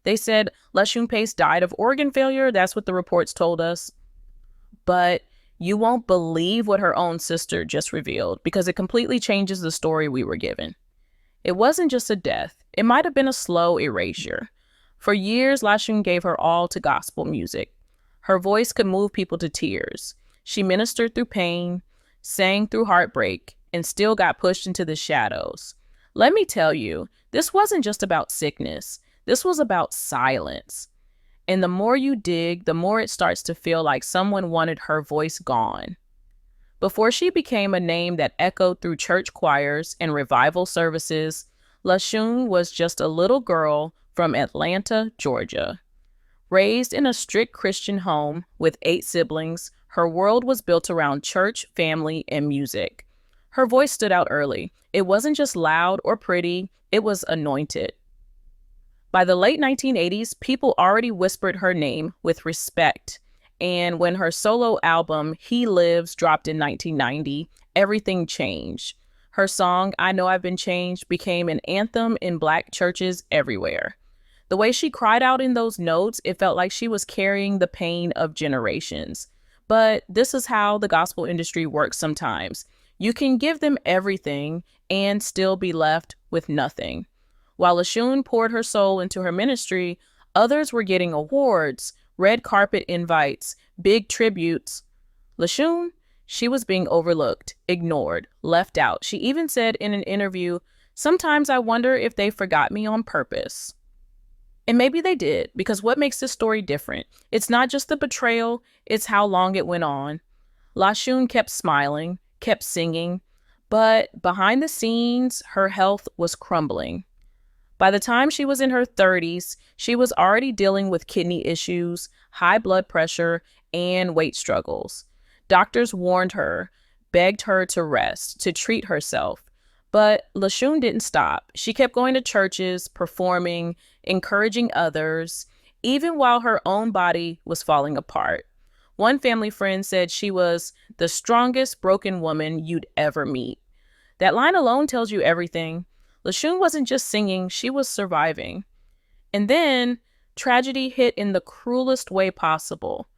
They said LaShun Pace died of organ failure. That's what the reports told us. But you won't believe what her own sister just revealed because it completely changes the story we were given. It wasn't just a death. It might have been a slow erasure. For years, LaShun gave her all to gospel music. Her voice could move people to tears. She ministered through pain, sang through heartbreak, and still got pushed into the shadows. Let me tell you, this wasn't just about sickness. This was about silence. And the more you dig, the more it starts to feel like someone wanted her voice gone. Before she became a name that echoed through church choirs and revival services, LaShun was just a little girl from Atlanta, Georgia. Raised in a strict Christian home with 8 siblings, her world was built around church, family, and music. Her voice stood out early. It wasn't just loud or pretty, it was anointed. By the late 1980s, people already whispered her name with respect. And when her solo album, He Lives, dropped in 1990, everything changed. Her song, I Know I've Been Changed, became an anthem in Black churches everywhere. The way she cried out in those notes, it felt like she was carrying the pain of generations. But this is how the gospel industry works sometimes. You can give them everything and still be left with nothing. While LaShun poured her soul into her ministry, others were getting awards, red carpet invites, big tributes. LaShun, she was being overlooked, ignored, left out. She even said in an interview, "Sometimes I wonder if they forgot me on purpose." And maybe they did, because what makes this story different? It's not just the betrayal, it's how long it went on. LaShun kept smiling, kept singing, but behind the scenes, her health was crumbling. By the time she was in her 30s, she was already dealing with kidney issues, high blood pressure, and weight struggles. Doctors warned her, begged her to rest, to treat herself. But LaShun didn't stop. She kept going to churches, performing, encouraging others, even while her own body was falling apart. One family friend said she was the strongest broken woman you'd ever meet. That line alone tells you everything. LaShun wasn't just singing, she was surviving. And then tragedy hit in the cruelest way possible.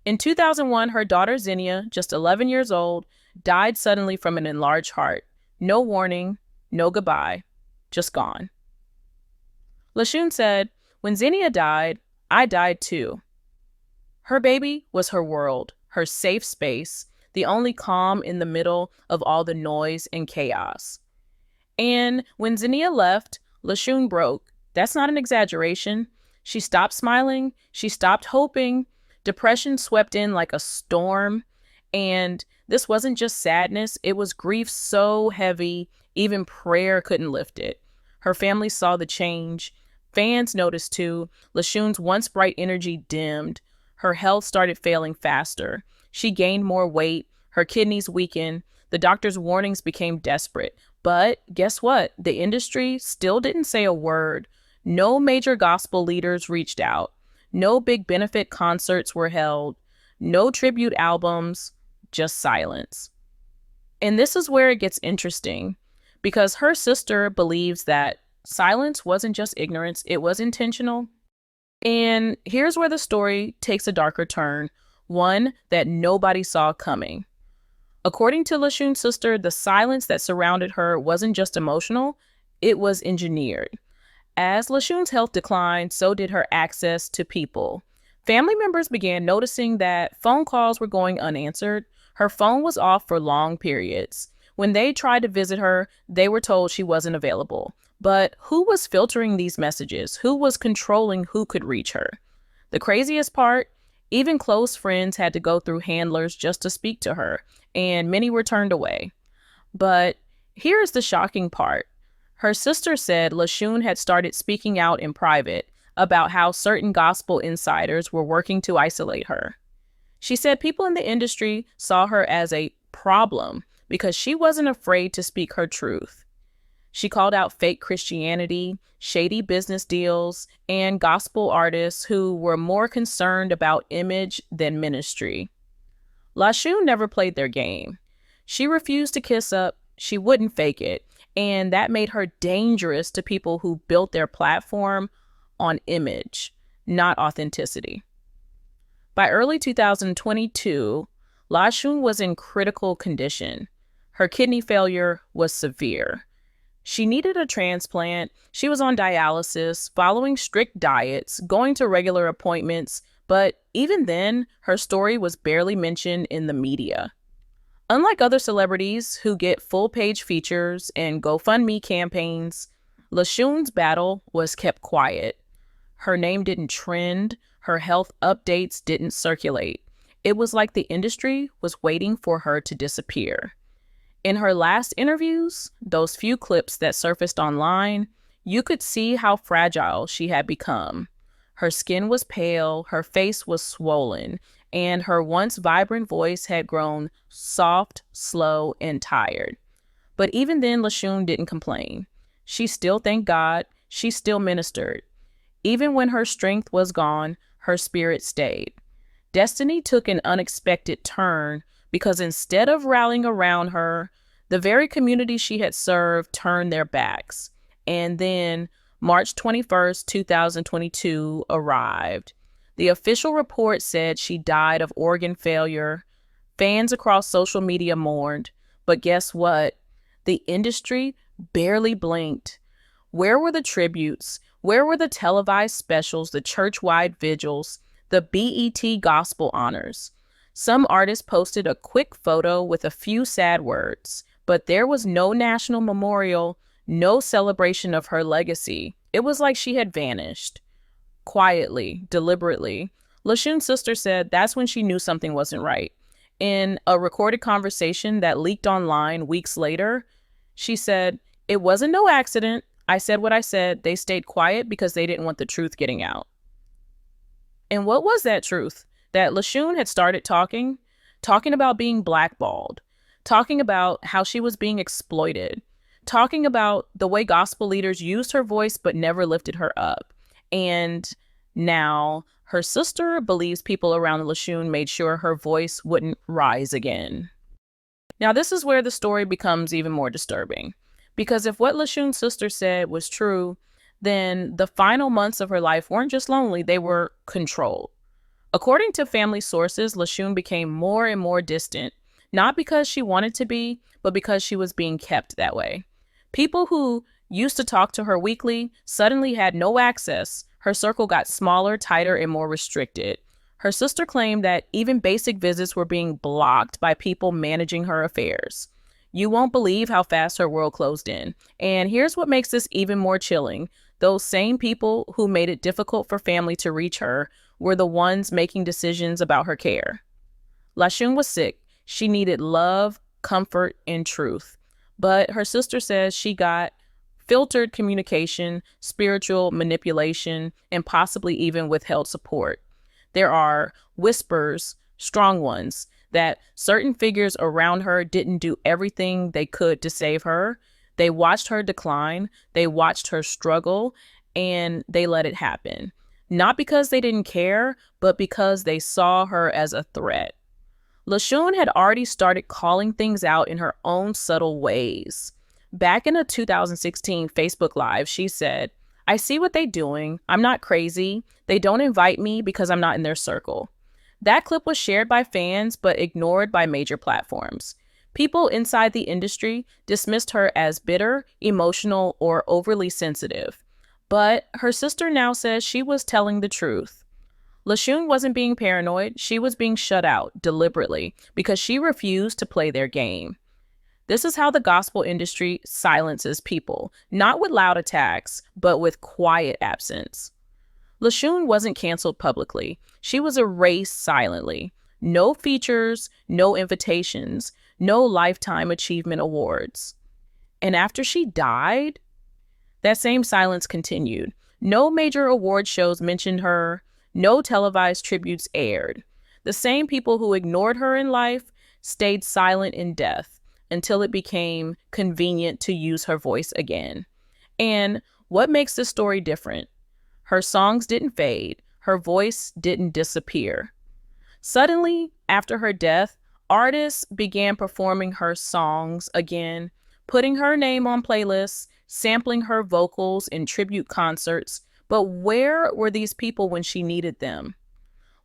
In 2001, her daughter Xenia, just 11 years old, died suddenly from an enlarged heart. No warning, no goodbye, just gone. LaShun said, "When Xenia died, I died too." Her baby was her world, her safe space, the only calm in the middle of all the noise and chaos. And when Xenia left, LaShun broke. That's not an exaggeration. She stopped smiling. She stopped hoping. Depression swept in like a storm. And this wasn't just sadness. It was grief so heavy, even prayer couldn't lift it. Her family saw the change. Fans noticed too. LaShun's once bright energy dimmed. Her health started failing faster. She gained more weight. Her kidneys weakened. The doctor's warnings became desperate. But guess what? The industry still didn't say a word. No major gospel leaders reached out. No big benefit concerts were held. No tribute albums, just silence. And this is where it gets interesting, because her sister believes that silence wasn't just ignorance, it was intentional. And here's where the story takes a darker turn, one that nobody saw coming. According to LaShun's sister, the silence that surrounded her wasn't just emotional, it was engineered. As LaShun's health declined, so did her access to people. Family members began noticing that phone calls were going unanswered. Her phone was off for long periods. When they tried to visit her, they were told she wasn't available. But who was filtering these messages? Who was controlling who could reach her? The craziest part, even close friends had to go through handlers just to speak to her, and many were turned away. But here's the shocking part. Her sister said LaShun had started speaking out in private about how certain gospel insiders were working to isolate her. She said people in the industry saw her as a problem because she wasn't afraid to speak her truth. She called out fake Christianity, shady business deals, and gospel artists who were more concerned about image than ministry. LaShun never played their game. She refused to kiss up, she wouldn't fake it, and that made her dangerous to people who built their platform on image, not authenticity. By early 2022, LaShun was in critical condition. Her kidney failure was severe. She needed a transplant. She was on dialysis, following strict diets, going to regular appointments, but even then, her story was barely mentioned in the media. Unlike other celebrities who get full-page features and GoFundMe campaigns, LaShun's battle was kept quiet. Her name didn't trend, her health updates didn't circulate. It was like the industry was waiting for her to disappear. In her last interviews, those few clips that surfaced online, you could see how fragile she had become. Her skin was pale, her face was swollen, and her once vibrant voice had grown soft, slow, and tired. But even then, LaShun didn't complain. She still thanked God, she still ministered. Even when her strength was gone, her spirit stayed. Destiny took an unexpected turn because instead of rallying around her, the very community she had served turned their backs. And then March 21st, 2022 arrived. The official report said she died of organ failure. Fans across social media mourned. But guess what? The industry barely blinked. Where were the tributes? Where were the televised specials, the church-wide vigils, the BET gospel honors? Some artists posted a quick photo with a few sad words, but there was no national memorial, no celebration of her legacy. It was like she had vanished. Quietly, deliberately. LaShun's sister said that's when she knew something wasn't right. In a recorded conversation that leaked online weeks later, she said, "It wasn't no accident. I said what I said. They stayed quiet because they didn't want the truth getting out." And what was that truth? That LaShun had started talking about being blackballed, talking about how she was being exploited, talking about the way gospel leaders used her voice but never lifted her up. And now her sister believes people around LaShun made sure her voice wouldn't rise again. Now, this is where the story becomes even more disturbing. Because if what LaShun's sister said was true, then the final months of her life weren't just lonely, they were controlled. According to family sources, LaShun became more and more distant, not because she wanted to be, but because she was being kept that way. People who used to talk to her weekly suddenly had no access. Her circle got smaller, tighter, and more restricted. Her sister claimed that even basic visits were being blocked by people managing her affairs. You won't believe how fast her world closed in. And here's what makes this even more chilling. Those same people who made it difficult for family to reach her were the ones making decisions about her care. LaShun was sick. She needed love, comfort, and truth. But her sister says she got filtered communication, spiritual manipulation, and possibly even withheld support. There are whispers, strong ones, that certain figures around her didn't do everything they could to save her. They watched her decline, they watched her struggle, and they let it happen. Not because they didn't care, but because they saw her as a threat. LaShun had already started calling things out in her own subtle ways. Back in a 2016 Facebook Live, she said, "I see what they're doing. I'm not crazy. They don't invite me because I'm not in their circle." That clip was shared by fans, but ignored by major platforms. People inside the industry dismissed her as bitter, emotional, or overly sensitive. But her sister now says she was telling the truth. LaShun wasn't being paranoid, she was being shut out deliberately because she refused to play their game. This is how the gospel industry silences people, not with loud attacks, but with quiet absence. LaShun wasn't canceled publicly. She was erased silently. No features, no invitations, no lifetime achievement awards. And after she died, that same silence continued. No major award shows mentioned her. No televised tributes aired. The same people who ignored her in life stayed silent in death until it became convenient to use her voice again. And what makes this story different? Her songs didn't fade. Her voice didn't disappear. Suddenly, after her death, artists began performing her songs again, putting her name on playlists, sampling her vocals in tribute concerts, But where were these people when she needed them?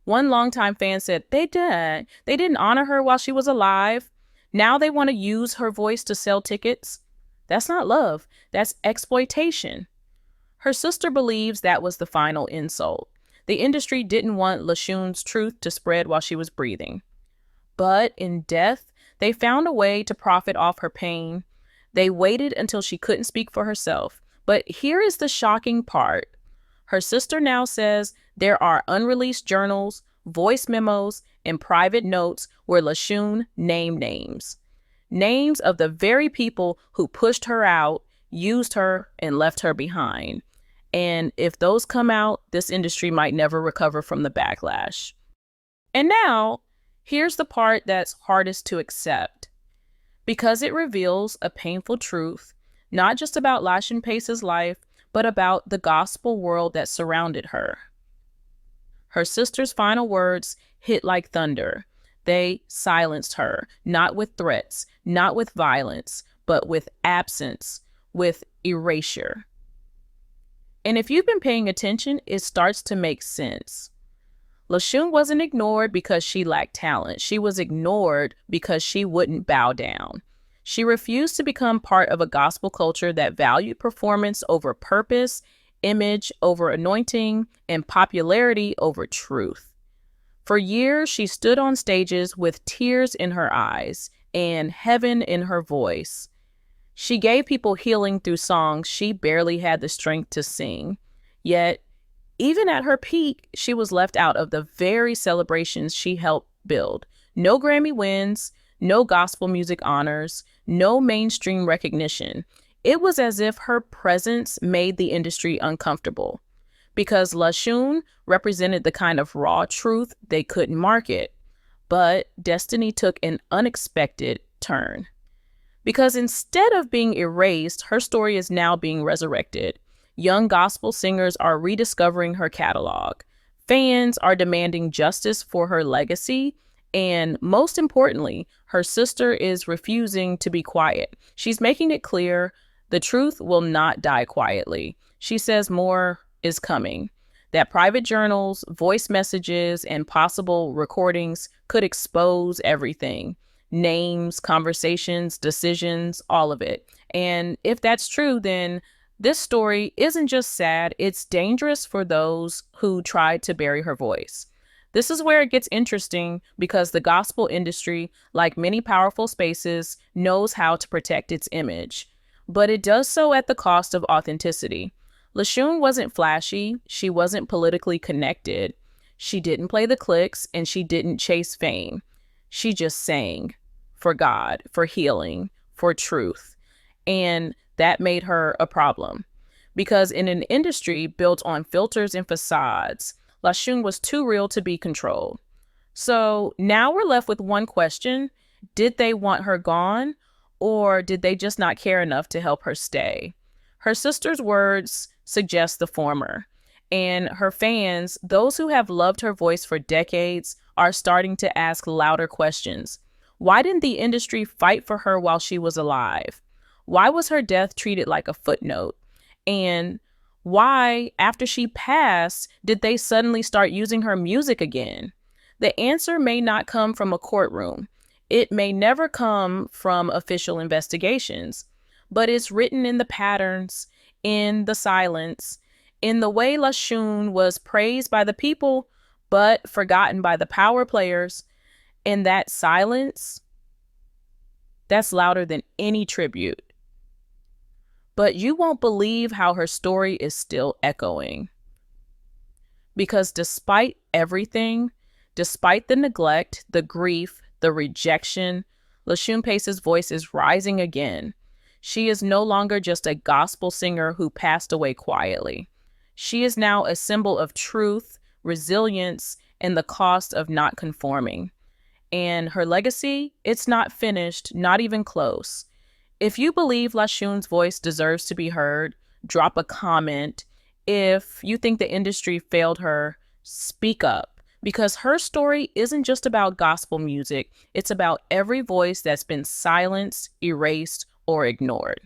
One longtime fan said, They didn't honor her while she was alive. Now they want to use her voice to sell tickets. That's not love. That's exploitation. Her sister believes that was the final insult. The industry didn't want LaShun's truth to spread while she was breathing. But in death, they found a way to profit off her pain. They waited until she couldn't speak for herself. But here is the shocking part. Her sister now says there are unreleased journals, voice memos, and private notes where LaShun named names. Names of the very people who pushed her out, used her, and left her behind. And if those come out, this industry might never recover from the backlash. And now, here's the part that's hardest to accept. Because it reveals a painful truth, not just about LaShun Pace's life, but about the gospel world that surrounded her. Her sister's final words hit like thunder. They silenced her, not with threats, not with violence, but with absence, with erasure. And if you've been paying attention, it starts to make sense. LaShun wasn't ignored because she lacked talent. She was ignored because she wouldn't bow down. She refused to become part of a gospel culture that valued performance over purpose, image over anointing, and popularity over truth. For years, she stood on stages with tears in her eyes and heaven in her voice. She gave people healing through songs she barely had the strength to sing. Yet, even at her peak, she was left out of the very celebrations she helped build. No Grammy wins, no gospel music honors, no mainstream recognition. It was as if her presence made the industry uncomfortable because LaShun represented the kind of raw truth they couldn't market. But destiny took an unexpected turn. Because instead of being erased, her story is now being resurrected. Young gospel singers are rediscovering her catalog. Fans are demanding justice for her legacy. And most importantly, her sister is refusing to be quiet. She's making it clear the truth will not die quietly. She says more is coming, that private journals, voice messages, and possible recordings could expose everything. Names, conversations, decisions, all of it. And if that's true, then this story isn't just sad, it's dangerous for those who tried to bury her voice. This is where it gets interesting because the gospel industry, like many powerful spaces, knows how to protect its image. But it does so at the cost of authenticity. LaShun wasn't flashy, she wasn't politically connected, she didn't play the clicks, and she didn't chase fame. She just sang for God, for healing, for truth. And that made her a problem. Because in an industry built on filters and facades, LaShun was too real to be controlled. So now we're left with one question. Did they want her gone, or did they just not care enough to help her stay? Her sister's words suggest the former. And her fans, those who have loved her voice for decades, are starting to ask louder questions. Why didn't the industry fight for her while she was alive? Why was her death treated like a footnote? And why, after she passed, did they suddenly start using her music again? The answer may not come from a courtroom. It may never come from official investigations, but it's written in the patterns, in the silence, in the way LaShun was praised by the people, but forgotten by the power players. And that silence, that's louder than any tribute. But you won't believe how her story is still echoing. Because despite everything, despite the neglect, the grief, the rejection, LaShun Pace's voice is rising again. She is no longer just a gospel singer who passed away quietly. She is now a symbol of truth, resilience, and the cost of not conforming. And her legacy, it's not finished, not even close. If you believe LaShun's voice deserves to be heard, drop a comment. If you think the industry failed her, speak up. Because her story isn't just about gospel music. It's about every voice that's been silenced, erased, or ignored.